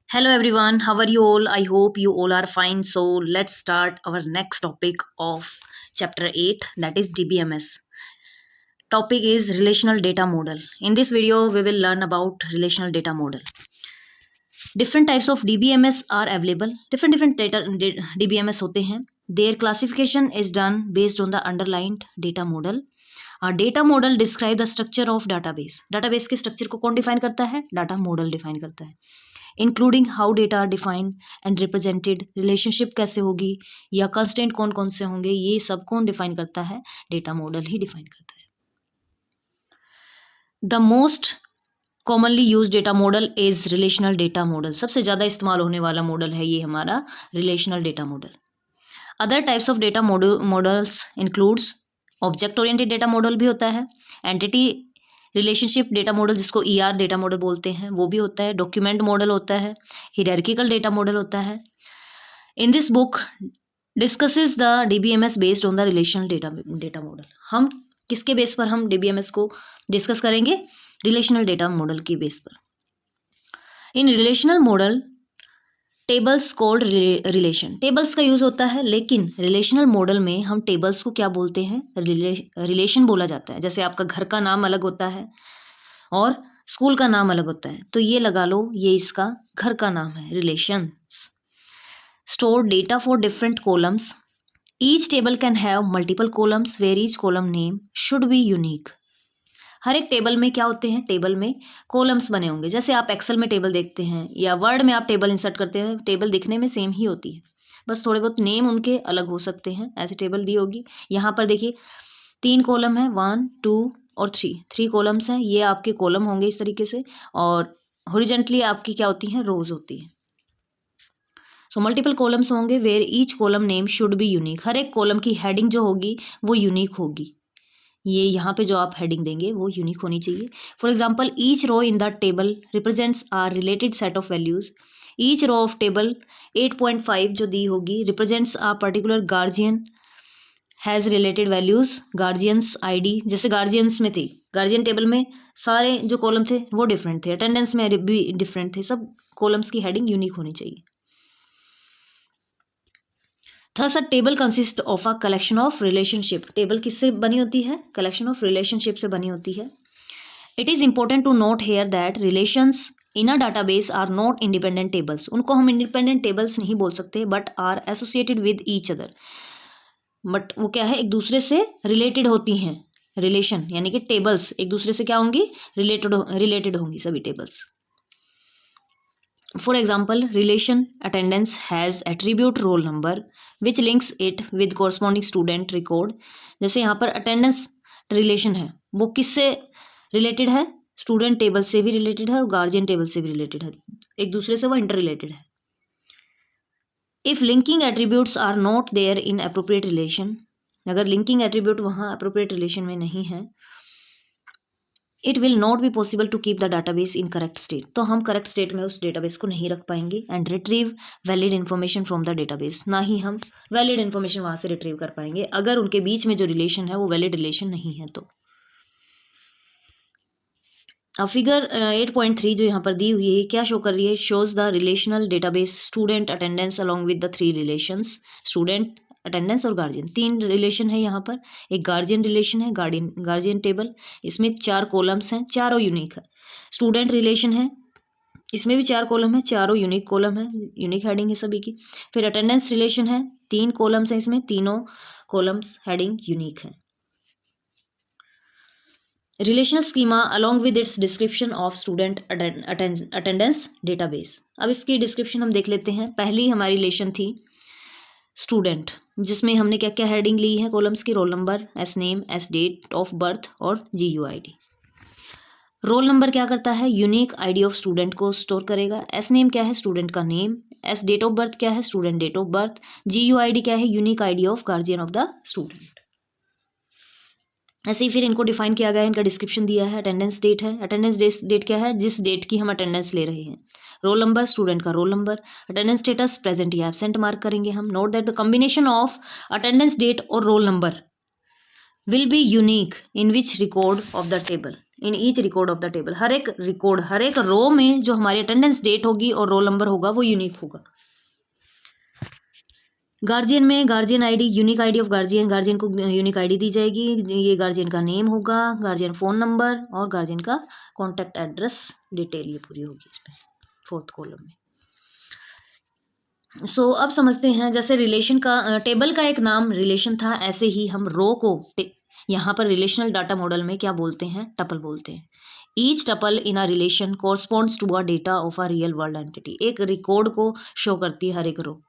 Hello everyone, how are you all? I hope you all are fine. So let's start our next topic of chapter 8, that is DBMS. Topic is relational data model. In this video we will learn about relational data model. Different types of DBMS are available. Different data DBMS होते हैं. Their classification is done based on the underlying data model. Data model describe the structure of database. Database के structure को कौन define करता है? Data model define करता है. Including how data are defined and represented, relationship कैसे होगी या कंस्टेंट कौन कौन से होंगे, ये सब कौन डिफाइन करता है? डेटा मॉडल ही डिफाइन करता है. The most commonly use data model is relational data model. सबसे ज़्यादा इस्तेमाल होने वाला मॉडल है ये हमारा relational data model. Other types of data models includes object oriented data model भी होता है, एंटिटी रिलेशनशिप डेटा मॉडल जिसको ER डेटा मॉडल बोलते हैं वो भी होता है, डॉक्यूमेंट मॉडल होता है, हियरार्किकल डेटा मॉडल होता है. In this book discusses the DBMS based on the relational data model. हम किसके बेस पर हम DBMS को डिस्कस करेंगे? रिलेशनल डेटा मॉडल के बेस पर. In relational model tables called relation. Tables का यूज़ होता है, लेकिन रिलेशनल मॉडल में हम टेबल्स को क्या बोलते हैं? रिलेशन बोला जाता है. जैसे आपका घर का नाम अलग होता है और स्कूल का नाम अलग होता है, तो ये लगा लो, ये इसका घर का नाम है, relations. Store data for different columns. Each table can have multiple columns where each column name should be unique. हर एक टेबल में क्या होते हैं? टेबल में कॉलम्स बने होंगे. जैसे आप एक्सेल में टेबल देखते हैं या वर्ड में आप टेबल इंसर्ट करते हैं, टेबल दिखने में सेम ही होती है, बस थोड़े बहुत नेम उनके अलग हो सकते हैं. ऐसे टेबल दी होगी. यहाँ पर देखिए 3 कॉलम है, 1 2 और 3 कॉलम्स हैं. ये आपके कॉलम होंगे इस तरीके से, और हॉरिजेंटली आपकी क्या होती हैं? रोज होती है. सो मल्टीपल कॉलम्स होंगे where each column name should be unique. हर एक कॉलम की हेडिंग जो होगी वो यूनिक होगी. ये यहाँ पे जो आप हेडिंग देंगे वो यूनिक होनी चाहिए. For example, each row in the table represents are related set of values. Each row of table 8.5 जो दी होगी represents a particular guardian has related values. Guardians ID, जैसे गार्जियंस में थी, गार्जियन टेबल में सारे जो कॉलम थे वो डिफरेंट थे, अटेंडेंस में भी डिफरेंट थे. सब कॉलम्स की हेडिंग यूनिक होनी चाहिए. Thus a table consist of a collection of relationship. Table किससे बनी होती है? कलेक्शन ऑफ रिलेशनशिप से बनी होती है. It is important to note here that relations in a database are not independent tables. उनको हम इंडिपेंडेंट टेबल्स नहीं बोल सकते, but are associated with each other. But वो क्या है? एक दूसरे से रिलेटेड होती हैं. रिलेशन यानी कि टेबल्स एक दूसरे से क्या होंगी? रिलेटेड होंगी सभी tables. For example, relation attendance has attribute roll number which links it with corresponding student record. जैसे यहाँ पर attendance relation है, वो किससे रिलेटेड है? स्टूडेंट टेबल से भी रिलेटेड है और गार्जियन टेबल से भी रिलेटेड है. एक दूसरे से वो इंटर रिलेटेड है. If linking attributes are not there in appropriate relation, अगर लिंकिंग एट्रीब्यूट वहाँ अप्रोप्रिएट रिलेशन में नहीं है, it will not be possible to keep the database in correct state. तो हम करेक्ट स्टेट में उस डेटाबेस को नहीं रख पाएंगे. And retrieve valid information from the database, ना ही हम वैलिड इन्फॉर्मेशन वहाँ से रिट्रीव कर पाएंगे अगर उनके बीच में जो रिलेशन है वो वैलिड रिलेशन नहीं है. तो अब फिगर 8.3 जो यहाँ पर दी हुई है क्या शो कर रही है? Shows the relational database student attendance along with the 3 relations. Student, attendance और गार्जियन, 3 रिलेशन है यहाँ पर. एक गार्जियन रिलेशन है, गार्जियन टेबल, इसमें 4 कॉलम्स हैं, चारों यूनिक है. स्टूडेंट रिलेशन है, इसमें भी 4 कॉलम है, चारों यूनिक कॉलम है, यूनिक हेडिंग है सभी की. फिर अटेंडेंस रिलेशन है, 3 कॉलम्स हैं, इसमें तीनों कॉलम्स हेडिंग यूनिक है. Relational schema along with its description of student attendance database. अब इसकी डिस्क्रिप्शन हम देख लेते हैं. पहली हमारी रिलेशन थी स्टूडेंट, जिसमें हमने क्या क्या हेडिंग ली है कॉलम्स की? Roll number, S name, S date of birth और GUID. रोल नंबर क्या करता है? यूनिक ID ऑफ स्टूडेंट को स्टोर करेगा. एस नेम क्या है? स्टूडेंट का name. S date of birth क्या है? Student date of birth. GUID क्या है? Unique ID of guardian of the student. ऐसे ही फिर इनको डिफाइन किया गया है, इनका डिस्क्रिप्शन दिया है. अटेंडेंस डेट है, अटेंडेंस डेट क्या है? जिस डेट की हम अटेंडेंस ले रहे हैं. रोल नंबर, स्टूडेंट का roll number. Attendance status present या एब्सेंट मार्क करेंगे हम. Note that the combination of attendance date और roll number will be unique in which record of the table. In each record of the table, हर एक record, हर एक रो में जो हमारी अटेंडेंस डेट होगी और रोल नंबर होगा वो यूनिक होगा। गार्जियन में guardian ID, unique ID of guardian, guardian को यूनिक आईडी दी जाएगी। ये गार्जियन का नेम होगा, गार्जियन फ़ोन नंबर और गार्जियन का कॉन्टैक्ट एड्रेस डिटेल, ये पूरी होगी इसमें 4th कॉलम में। सो अब समझते हैं, जैसे रिलेशन का टेबल का एक नाम रिलेशन था, ऐसे ही हम रो को यहाँ पर रिलेशनल डाटा मॉडल में क्या बोलते हैं, टपल बोलते हैं। Each tuple in a relation corresponds to a data of a real world entity, एक रिकॉर्ड को शो करती है हर एक row.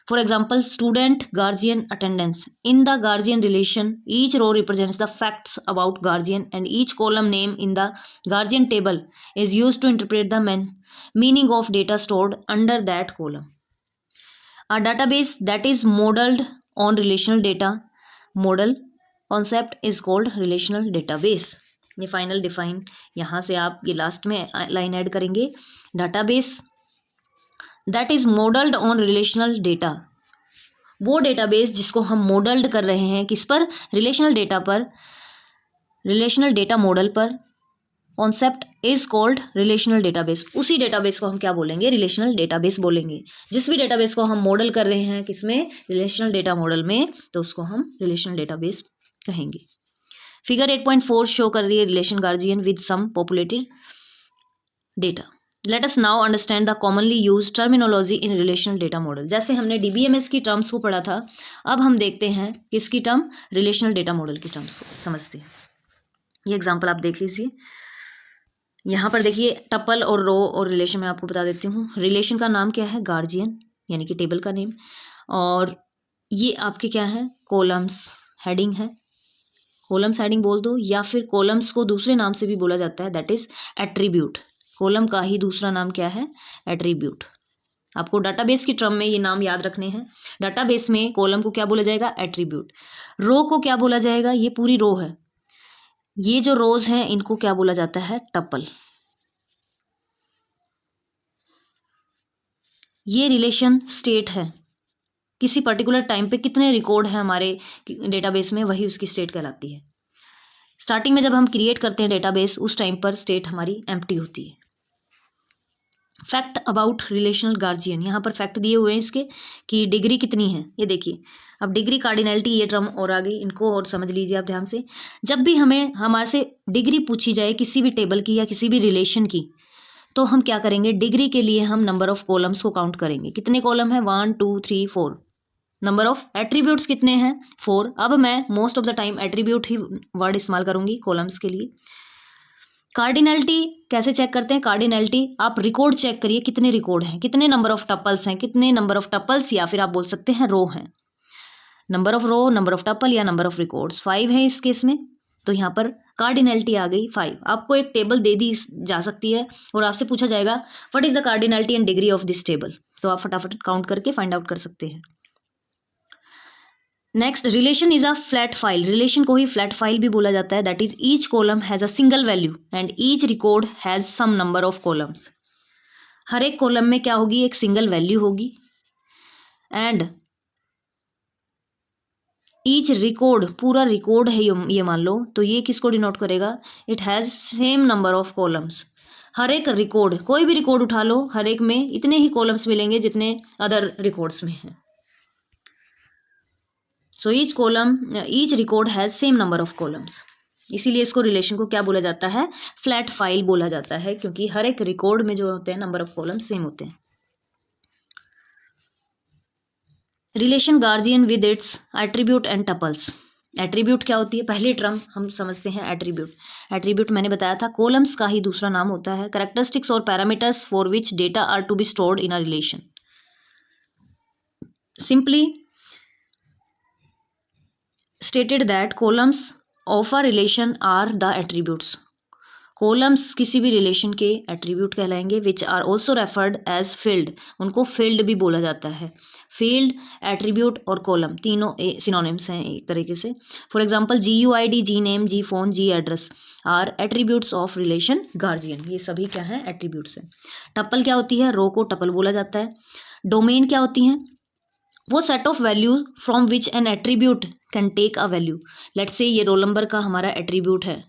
For example, student, guardian, attendance. In the guardian relation, each row represents the facts about guardian and each column name in the guardian table is used to interpret the meaning of data stored under that column. A database that is modeled on relational data model concept is called relational database. ये final define यहाँ से आप ये last में line add करेंगे, database that is modelled on relational data, वो database जिसको हम मॉडल्ड कर रहे हैं किस पर, रिलेशनल डेटा पर, रिलेशनल डेटा मॉडल पर। Concept is called relational database, उसी डेटाबेस को हम क्या बोलेंगे, रिलेशनल डेटाबेस बोलेंगे। जिस भी डेटाबेस को हम मॉडल कर रहे हैं किसमें, रिलेशनल डेटा मॉडल में, तो उसको हम रिलेशनल डेटाबेस कहेंगे। फिगर 8.4 शो कर रही है relation guardian with some populated data. Let us now understand the commonly use terminology in relational data model. जैसे हमने DBMS की टर्म्स को पढ़ा था, अब हम देखते हैं किसकी टर्म, रिलेशनल डेटा मॉडल की टर्म्स को समझते हैं। ये एग्जांपल आप देख लीजिए, यहाँ पर देखिए टपल और रो और रिलेशन में आपको बता देती हूँ। रिलेशन का नाम क्या है, गार्जियन, यानी कि टेबल का नेम, और ये आपके क्या है, कॉलम्स हेडिंग है, कॉलम्स हेडिंग बोल दो, या फिर कॉलम्स को दूसरे नाम से भी बोला जाता है, दैट इज एट्रीब्यूट। कॉलम का ही दूसरा नाम क्या है, एट्रीब्यूट। आपको डाटाबेस की टर्म में ये नाम याद रखने हैं। डाटाबेस में कॉलम को क्या बोला जाएगा, एट्रीब्यूट। रो को क्या बोला जाएगा, ये पूरी रो है, ये जो रोज हैं इनको क्या बोला जाता है, टपल। ये रिलेशन स्टेट है, किसी पर्टिकुलर टाइम पे कितने रिकॉर्ड हैं हमारे डेटाबेस में, वही उसकी स्टेट कहलाती है। स्टार्टिंग में जब हम क्रिएट करते हैं डेटाबेस, उस टाइम पर स्टेट हमारी एम्प्टी होती है। फैक्ट अबाउट रिलेशनल गार्जियन, यहाँ पर फैक्ट दिए हुए हैं इसके कि डिग्री कितनी है, ये देखिए। अब डिग्री, कार्डिनैलिटी, ये टर्म और आ गई, इनको और समझ लीजिए आप ध्यान से। जब भी हमें हमारे से डिग्री पूछी जाए किसी भी टेबल की या किसी भी रिलेशन की, तो हम क्या करेंगे, डिग्री के लिए हम नंबर ऑफ कॉलम्स को काउंट करेंगे। कितने कॉलम है, 1 2 3 4। नंबर ऑफ एट्रीब्यूट्स कितने हैं, 4। अब मैं most of the time attribute he word इस्तेमाल करूंगी कॉलम्स के लिए। कार्डिनैलिटी कैसे चेक करते हैं, कार्डिनैलिटी आप रिकॉर्ड चेक करिए, कितने रिकॉर्ड हैं, कितने नंबर ऑफ टपल्स हैं, कितने नंबर ऑफ टपल्स, या फिर आप बोल सकते हैं रो हैं। Number of row, number of tuple या नंबर ऑफ रिकॉर्ड्स, 5 है इस केस में, तो यहाँ पर कार्डिनैलिटी आ गई 5। आपको एक टेबल दे दी जा सकती है और आपसे पूछा जाएगा what is the cardinality and degree of this table, तो आप फटाफट काउंट करके फाइंड आउट कर सकते हैं। Next, relation is a flat file. Relation को ही फ्लैट फाइल भी बोला जाता है, that is each column has a single value and each record has some number of columns. हर एक कॉलम में क्या होगी, एक सिंगल वैल्यू होगी, एंड ईच रिकॉर्ड, पूरा रिकॉर्ड है ये मान लो, तो ये किसको डिनोट करेगा, it has same number of columns. हर एक रिकॉर्ड, कोई भी रिकॉर्ड उठा लो, हर एक में इतने ही कॉलम्स मिलेंगे जितने अदर रिकॉर्ड्स में हैं। So each record has same number of columns, इसीलिए इसको रिलेशन को क्या बोला जाता है, फ्लैट फाइल बोला जाता है, क्योंकि हर एक रिकॉर्ड में जो होते हैं नंबर ऑफ कॉलम्स सेम होते हैं। Relation guardian with its attribute and tuples. Attribute क्या होती है, पहली टर्म हम समझते हैं एट्रीब्यूट। एट्रीब्यूट मैंने बताया था कॉलम्स का ही दूसरा नाम होता है, कैरेक्टरिस्टिक्स और parameters for which data are to be stored in a relation. Simply stated that columns of a relation are the attributes. Columns किसी भी रिलेशन के एट्रीब्यूट कहलाएंगे, which are also referred as field, उनको field भी बोला जाता है। Field, attribute और कॉलम तीनों सिनोनिम्स हैं एक तरीके से। For example GUID, G name, G phone, G address are attributes of relation guardian, ये सभी क्या है, एट्रीब्यूट्स हैं। टपल क्या होती है, रो को टपल बोला जाता है। डोमेन क्या होती हैं, वो set of values from which an attribute can take a value. Let's say ये रोल नंबर का हमारा एट्रीब्यूट है,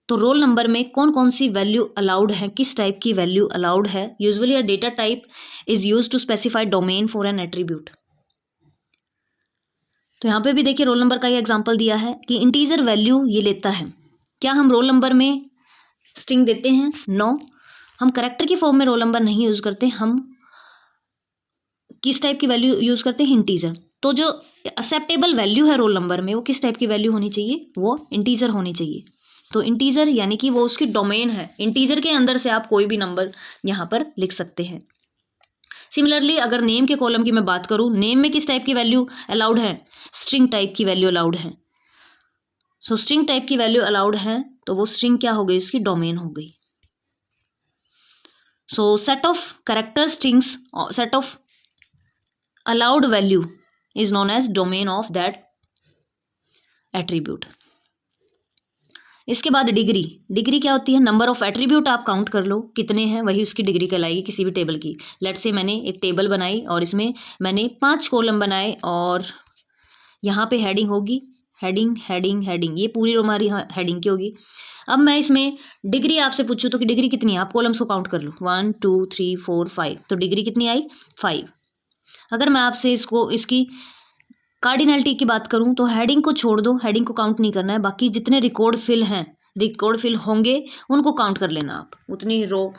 तो रोल नंबर में कौन कौन सी वैल्यू अलाउड है, किस टाइप की वैल्यू अलाउड है। Usually a data type is use to specify domain for an attribute. तो यहाँ पे भी देखिए रोल नंबर का ये एग्जांपल दिया है कि इंटीजर वैल्यू ये लेता है। क्या हम रोल नंबर में स्ट्रिंग देते हैं? नो, हम करेक्टर की फॉर्म में रोल नंबर नहीं यूज करते, हम किस टाइप की वैल्यू यूज करते हैं? इंटीजर। तो जो एक्सेप्टेबल वैल्यू है रोल नंबर में वो किस टाइप की वैल्यू होनी चाहिए? वो इंटीजर होनी चाहिए। तो इंटीजर यानी कि वो उसकी डोमेन है, इंटीजर के अंदर से आप कोई भी नंबर यहाँ पर लिख सकते हैं। सिमिलरली अगर नेम के कॉलम की मैं बात करूँ, नेम में किस टाइप की वैल्यू अलाउड है? स्ट्रिंग टाइप की वैल्यू अलाउड है। सो स्ट्रिंग टाइप की वैल्यू अलाउड है, तो वो स्ट्रिंग क्या हो गई? उसकी डोमेन हो गई। सो set of character strings, set of allowed value is known as domain of that attribute। इसके बाद डिग्री। डिग्री क्या होती है? नंबर ऑफ एट्रीब्यूट आप काउंट कर लो कितने हैं, वही उसकी डिग्री कहलाएगी किसी भी टेबल की। लेट से मैंने एक टेबल बनाई और इसमें मैंने 5 कॉलम बनाए और यहाँ पे हेडिंग होगी, हेडिंग हेडिंग हेडिंग, ये पूरी हमारी हेडिंग की होगी। अब मैं इसमें डिग्री आपसे पूछूँ तो कि डिग्री कितनी है, आप कॉलम्स को काउंट कर लो, 1 2 3 4 5, तो डिग्री कितनी आई? 5। अगर मैं आपसे इसकी कार्डिनलिटी की बात करूं तो हेडिंग को छोड़ दो, हेडिंग को काउंट नहीं करना है, बाकी जितने रिकॉर्ड फिल हैं, रिकॉर्ड फिल होंगे उनको काउंट कर लेना। आप उतनी रो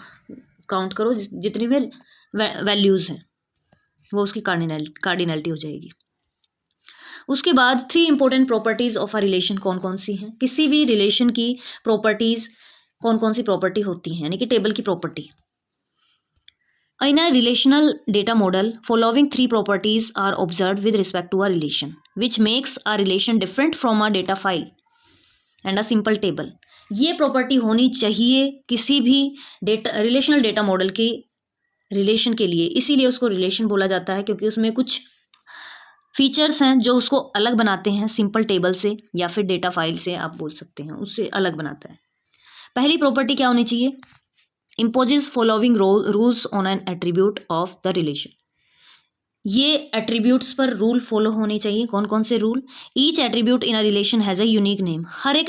काउंट करो जितनी भी वैल्यूज़ हैं, वो उसकी कार्डिनलिटी हो जाएगी। उसके बाद 3 important properties of a relation कौन कौन सी हैं? किसी भी रिलेशन की प्रॉपर्टीज़ कौन कौन सी प्रॉपर्टी होती हैं, यानी कि टेबल की property. In a relational data model, following 3 properties are observed with respect to a relation, which makes a relation different from a data file and a simple table। ये property होनी चाहिए किसी भी रिलेशनल डेटा मॉडल के relation के लिए, इसीलिए उसको रिलेशन बोला जाता है, क्योंकि उसमें कुछ फीचर्स हैं जो उसको अलग बनाते हैं सिंपल टेबल से या फिर डेटा फाइल से, आप बोल सकते हैं, उससे अलग बनाता है। पहली प्रॉपर्टी क्या होनी चाहिए? imposes following rules on an attribute of the relation। ये एट्रीब्यूट्स पर रूल फॉलो होने चाहिए। कौन कौन से rule? Each attribute in a relation has a unique name. हर एक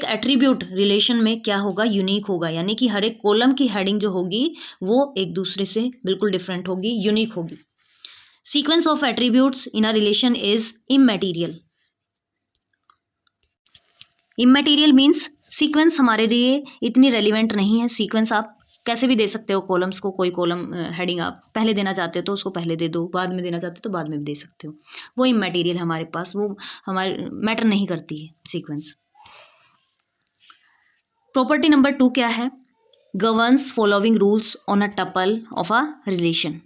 एट्रीब्यूट रिलेशन में क्या होगा? यूनिक होगा, यानी कि हर एक कॉलम की हेडिंग जो होगी वो एक दूसरे से बिल्कुल डिफरेंट होगी, यूनिक होगी। Sequence of attributes in a relation is इमैटेरियल। इमैटेरियल means sequence हमारे लिए इतनी रेलिवेंट नहीं है। सीक्वेंस आप कैसे भी दे सकते हो कॉलम्स को, कोई कॉलम हेडिंग आप पहले देना चाहते हो तो उसको पहले दे दो, बाद में देना चाहते हो तो बाद में भी दे सकते हो, वो इमैटेरियल हमारे पास, वो हमारे मैटर नहीं करती है सीक्वेंस। प्रॉपर्टी नंबर 2 क्या है? Governs following rules on a tuple of a relation.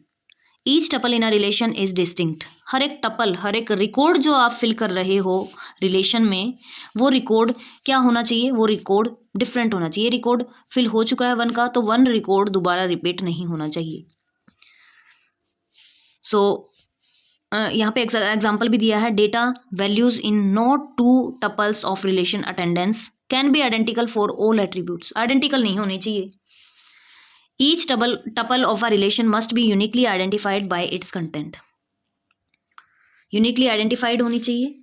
Each tuple in a relation is distinct. हर एक टपल, हर एक रिकॉर्ड जो आप फिल कर रहे हो रिलेशन में, वो रिकॉर्ड क्या होना चाहिए? वो रिकॉर्ड डिफरेंट होना चाहिए। रिकॉर्ड फिल हो चुका है 1 का, तो 1 रिकॉर्ड दोबारा रिपीट नहीं होना चाहिए। सो यहाँ पे एग्जाम्पल भी दिया है, data values in not 2 tuples of relation attendance can be identical for all attributes. Identical नहीं होनी चाहिए। Each tuple of a relation must be uniquely identified by its content। Uniquely identified होनी चाहिए।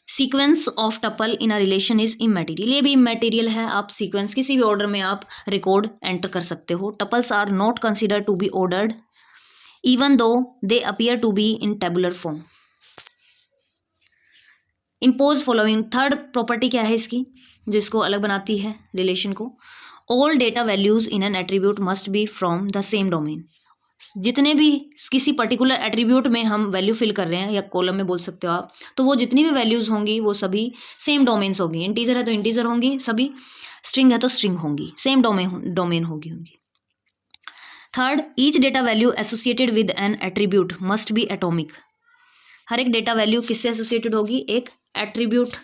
Sequence of tuple in a relation is इमैटेरियल। ये भी इमैटेरियल है, आप sequence किसी भी ऑर्डर में आप रिकॉर्ड एंटर कर सकते हो। Tuples are not considered to be ordered even though they appear to be in tabular form. Impose following. Third property क्या है इसकी, जो इसको अलग बनाती है रिलेशन को? All data values in an attribute must B from the same domain. जितने भी किसी पर्टिकुलर एट्रीब्यूट में हम वैल्यू फिल कर रहे हैं, या कॉलम में बोल सकते हो आप, तो वो जितनी भी वैल्यूज़ होंगी वो सभी सेम डोमेन्स होंगी। इंटीजर है तो इंटीजर होंगी सभी, स्ट्रिंग है तो स्ट्रिंग होंगी, सेम डोमेन होगी उनकी। Third, each data value associated with an attribute must be atomic. हर एक डेटा वैल्यू किससे एसोसिएटेड होगी? एक एट्रीब्यूट,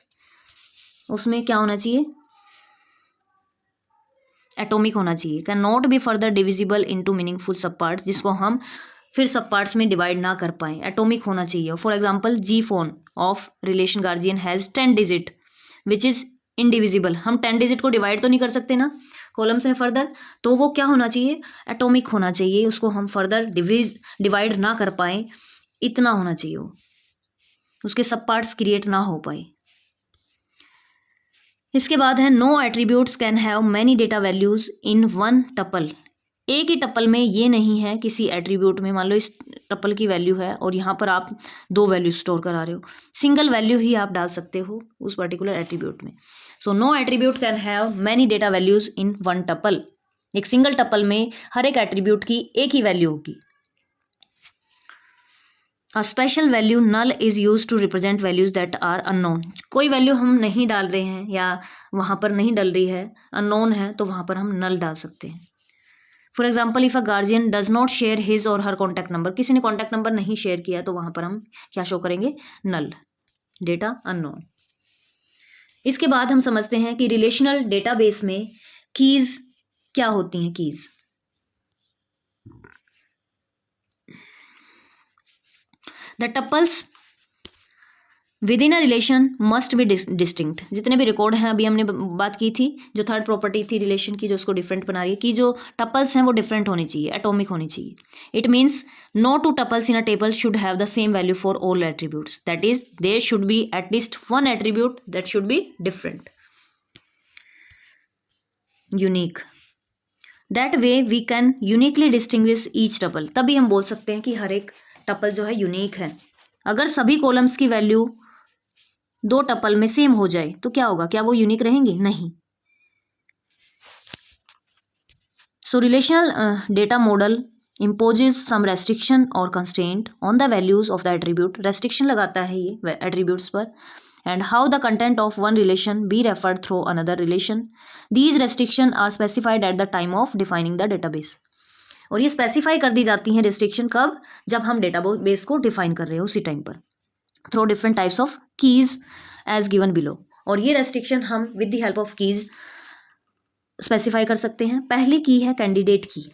उसमें क्या होना चाहिए? एटॉमिक होना चाहिए। Can not be further divisible into meaningful सब पार्ट्स, जिसको हम फिर सब पार्ट्स में डिवाइड ना कर पाएँ, एटॉमिक होना चाहिए। For example, G phone of relation guardian has 10 digit which is indivisible. हम 10 डिजिट को डिवाइड तो नहीं कर सकते ना कॉलम्स में फर्दर, तो वो क्या होना चाहिए? एटॉमिक होना चाहिए, उसको हम फर्दर डिवाइड ना कर पाएँ, इतना होना चाहिए वो, उसके सब पार्ट्स क्रिएट ना हो पाए। इसके बाद है no attributes can have many data values in one tuple. एक ही टपल में ये नहीं है, किसी एट्रीब्यूट में मान लो इस टपल की वैल्यू है और यहाँ पर आप दो वैल्यू स्टोर करा रहे हो, सिंगल वैल्यू ही आप डाल सकते हो उस पर्टिकुलर एट्रीब्यूट में। So no attribute can have many data values in one tuple. एक सिंगल टपल में हर एक एट्रीब्यूट की एक ही वैल्यू होगी। A special value null is use to represent values that are unknown. कोई वैल्यू हम नहीं डाल रहे हैं या वहाँ पर नहीं डल रही है, अननोन है, तो वहाँ पर हम नल डाल सकते हैं। For example if a guardian does not share his और हर कॉन्टैक्ट नंबर, किसी ने कॉन्टैक्ट नंबर नहीं शेयर किया तो वहाँ पर हम क्या शो करेंगे, नल, डेटा अननोन। इसके बाद हम समझते हैं कि रिलेशनल डेटाबेस में कीज क्या होती हैं। Keys the tuples with in a relation must be distinct. जितने भी रिकॉर्ड हैं, अभी हमने बात की थी जो थर्ड प्रॉपर्टी थी रिलेशन की जो उसको डिफरेंट बना रही है, कि जो टपल्स हैं वो डिफरेंट होनी चाहिए, एटॉमिक होनी चाहिए। It means no two tuples in a table should have the same value for all attributes, that is there should be at least one attribute that should be different, unique. That way we can uniquely distinguish each tuple. तभी हम बोल सकते हैं कि हर एक tuple जो है unique है। अगर सभी कॉलम्स की वैल्यू दो टपल में सेम हो जाए तो क्या होगा, क्या वो यूनिक रहेंगी, नहीं। So relational data model imposes some restriction और constraint on the values of the attribute. Restriction लगाता है ये एट्रीब्यूट्स पर। And how the content of one relation be referred through another relation. These restriction are specified at the time of defining the database. और ये specify कर दी जाती हैं restriction कब, जब हम डेटाबेस को डिफाइन कर रहे हो उसी टाइम पर, through different types of keys as given below. और ये रेस्ट्रिक्शन हम with the help of keys specify कर सकते हैं। पहली की है कैंडिडेट की।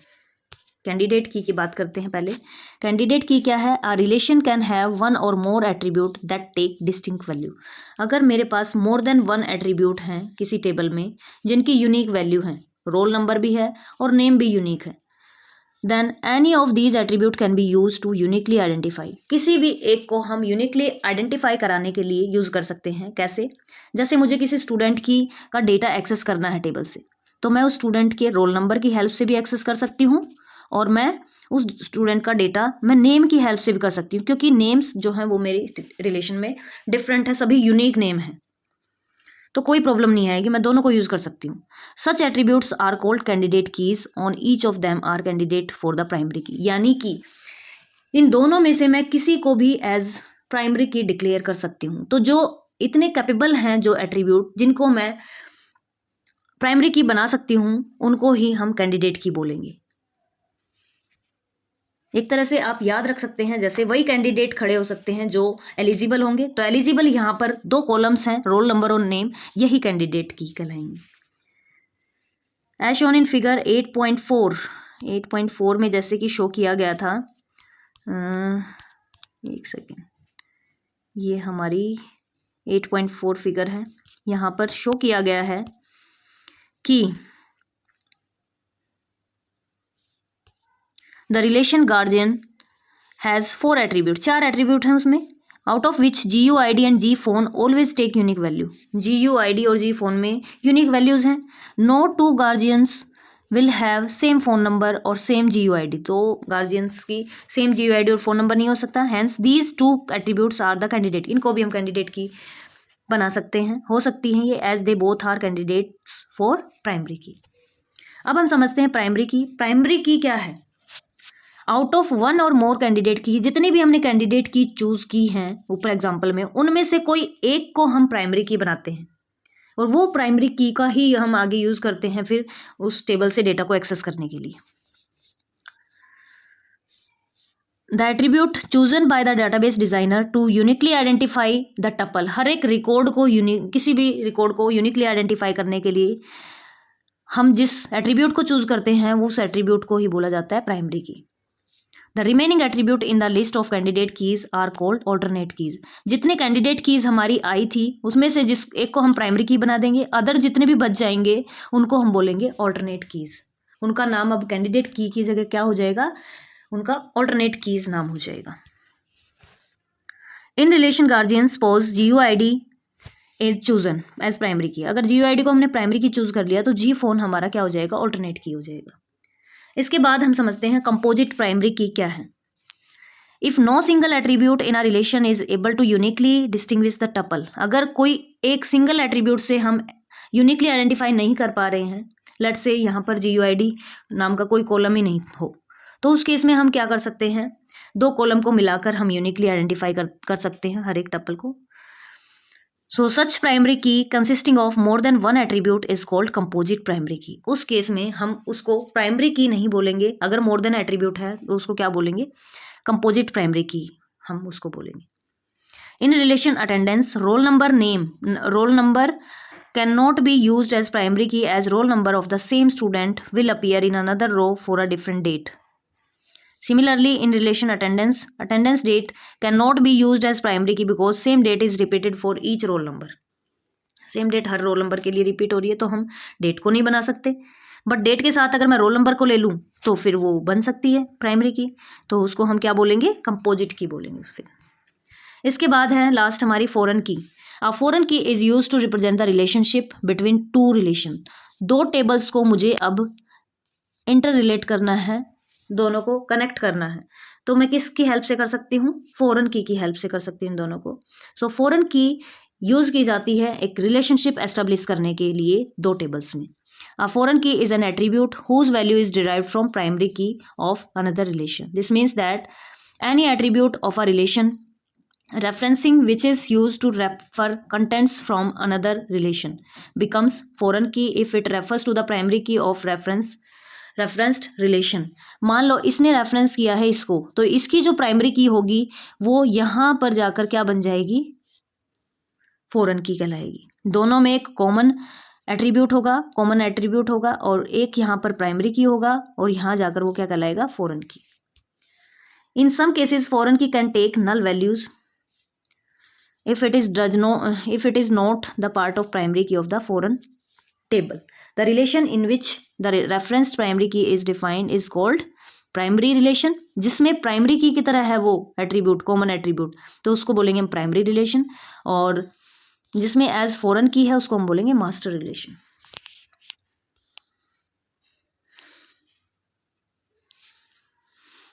कैंडिडेट की बात करते हैं पहले। कैंडिडेट की क्या है, a relation can have one और more attribute that take distinct value. अगर मेरे पास मोर देन वन एट्रीब्यूट हैं किसी टेबल में जिनकी यूनिक वैल्यू है, रोल नंबर भी है और नेम भी यूनिक है, then any of these attribute can be used to uniquely identify। किसी भी एक को हम यूनिकली आइडेंटिफाई कराने के लिए यूज कर सकते हैं। कैसे, जैसे मुझे किसी स्टूडेंट की का डेटा एक्सेस करना है टेबल से, तो मैं उस स्टूडेंट के रोल नंबर की हेल्प से भी एक्सेस कर सकती हूँ और मैं उस स्टूडेंट का डेटा मैं नेम की हेल्प से भी कर सकती हूँ, क्योंकि नेम्स जो हैं वो मेरे रिलेशन में डिफरेंट है, सभी यूनिक नेम है, तो कोई प्रॉब्लम नहीं आएगी, मैं दोनों को यूज कर सकती हूँ। Such attributes are called candidate keys, on each of them are candidate for the primary key. यानी कि इन दोनों में से मैं किसी को भी एज प्राइमरी की डिक्लेयर कर सकती हूँ। तो जो इतने कैपेबल हैं जो एट्रीब्यूट जिनको मैं प्राइमरी की बना सकती हूँ, उनको ही हम कैंडिडेट की बोलेंगे। एक तरह से आप याद रख सकते हैं, जैसे वही कैंडिडेट खड़े हो सकते हैं जो एलिजिबल होंगे, तो एलिजिबल यहाँ पर दो कॉलम्स हैं, रोल नंबर और नेम, यही कैंडिडेट की कहलाएंगे। एज शोन इन फिगर 8.4 में जैसे कि शो किया गया था, एक सेकेंड, ये हमारी 8.4 फिगर है। यहाँ पर शो किया गया है कि the relation guardian has 4 attribute, 4 attribute हैं उसमें, out of which GUID and G phone always take unique value. GUID और G फोन में यूनिक वैल्यूज़ हैं। No two guardians will have same phone number और सेम GUID, तो guardians की same GUID और phone number नहीं हो सकता। Hence these 2 attributes are the candidate. इनको भी हम कैंडिडेट की बना सकते हैं, हो सकती हैं ये, as they both are candidates for primary key. अब हम समझते हैं प्राइमरी की। प्राइमरी की क्या है, आउट ऑफ वन और मोर कैंडिडेट की, जितने भी हमने कैंडिडेट की चूज की हैं ऊपर एग्जाम्पल में, उनमें से कोई एक को हम प्राइमरी की बनाते हैं और वो प्राइमरी की का ही हम आगे यूज करते हैं फिर उस टेबल से डेटा को एक्सेस करने के लिए। The attribute chosen by the database designer to uniquely identify the tuple. हर एक रिकॉर्ड को किसी भी रिकॉर्ड को यूनिकली आइडेंटिफाई करने के लिए हम जिस एट्रीब्यूट को चूज करते हैं वो उस एट्रीब्यूट को ही बोला जाता है primary key. The remaining attribute in the list of candidate keys are called alternate keys. जितने कैंडिडेट कीज हमारी आई थी उसमें से जिस एक को हम प्राइमरी की बना देंगे, अदर जितने भी बच जाएंगे उनको हम बोलेंगे ऑल्टरनेट कीज। उनका नाम अब कैंडिडेट की जगह क्या हो जाएगा, उनका ऑल्टरनेट कीज नाम हो जाएगा। In relation guardian suppose GUID is chosen as primary key. अगर GUID को हमने प्राइमरी की चूज कर लिया तो G फोन हमारा क्या हो जाएगा, ऑल्टरनेट की हो जाएगा। इसके बाद हम समझते हैं कंपोजिट प्राइमरी की क्या है। If no single attribute in a relation is able to uniquely distinguish the tuple, अगर कोई एक सिंगल एट्रीब्यूट से हम यूनिकली आइडेंटिफाई नहीं कर पा रहे हैं, लेट से यहाँ पर GUID नाम का कोई कॉलम ही नहीं हो, तो उस केस में हम क्या कर सकते हैं, दो कॉलम को मिलाकर हम यूनिकली आइडेंटिफाई कर सकते हैं हर एक टपल को। सो सच प्राइमरी की consisting of more than one attribute is called composite primary की। उस केस में हम उसको प्राइमरी की नहीं बोलेंगे, अगर मोर देन एट्रीब्यूट है तो उसको क्या बोलेंगे, कंपोजिट प्राइमरी की हम उसको बोलेंगे। In relation attendance roll number name, roll number can not be used as primary key as roll number of the same student will appear in another row for a different date. Similarly, in relation attendance date cannot be used as primary key because same date is repeated for each roll number. Same date हर roll number के लिए repeat हो रही है तो हम date को नहीं बना सकते, बट डेट के साथ अगर मैं रोल नंबर को ले लूँ तो फिर वो बन सकती है प्राइमरी की, तो उसको हम क्या बोलेंगे, कंपोजिट की बोलेंगे फिर। इसके बाद है लास्ट हमारी foreign key. A foreign key is use to represent the relationship between two relation. दो टेबल्स को मुझे अब इंटर रिलेट करना है, दोनों को कनेक्ट करना है, तो मैं किसकी हेल्प से कर सकती हूँ, फॉरेन की हेल्प से कर सकती हूँ दोनों को। सो फॉरेन की यूज की जाती है एक रिलेशनशिप एस्टेब्लिश करने के लिए दो टेबल्स में। A foreign key is an attribute whose value is derived from primary key of another relation. This means that any attribute of a relation referencing which is used to refer contents from another relation becomes foreign key if it refers to the primary key of referenced relation। मान लो इसने reference किया है इसको, तो इसकी जो primary की होगी वो यहाँ पर जाकर क्या बन जाएगी, फॉरेन की कहलाएगी। दोनों में एक कॉमन एट्रीब्यूट होगा और एक यहाँ पर प्राइमरी की होगा और यहाँ जाकर वो क्या कहलाएगा, foreign key. In some cases foreign key can take null values if it is not the part of primary key of the foreign table। The relation in which the referenced primary key is defined is called primary relation। जिसमें primary की तरह है वो attribute, common attribute, तो उसको बोलेंगे हम primary relation, और जिसमें एज फॉरेन की है उसको हम बोलेंगे master relation.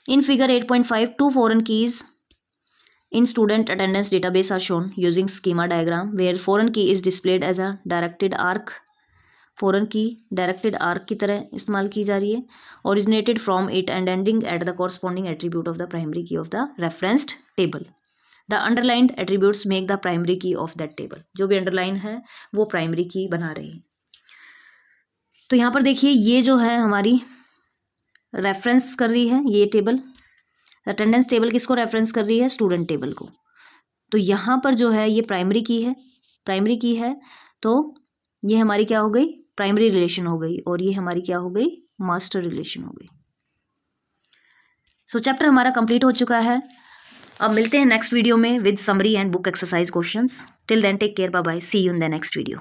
In figure 8.5 two foreign keys in student attendance database are shown using schema diagram where foreign key is displayed as a directed arc। foreign key directed arc की तरह इस्तेमाल की जा रही है, originated from it and ending at the corresponding attribute of the primary key of the referenced table। the underlined attributes make the primary key of that table। जो भी underline है वो प्राइमरी की बना रहे हैं। तो यहाँ पर देखिए ये जो है हमारी रेफरेंस कर रही है, ये टेबल अटेंडेंस टेबल किसको रेफरेंस कर रही है, स्टूडेंट टेबल को। तो यहाँ पर जो है ये प्राइमरी की है, तो ये हमारी क्या हो गई, प्राइमरी रिलेशन हो गई, और ये हमारी क्या हो गई, मास्टर रिलेशन हो गई। सो चैप्टर हमारा कंप्लीट हो चुका है। अब मिलते हैं नेक्स्ट वीडियो में with summary and book exercise questions. Till then take care, bye bye, see you in the next video.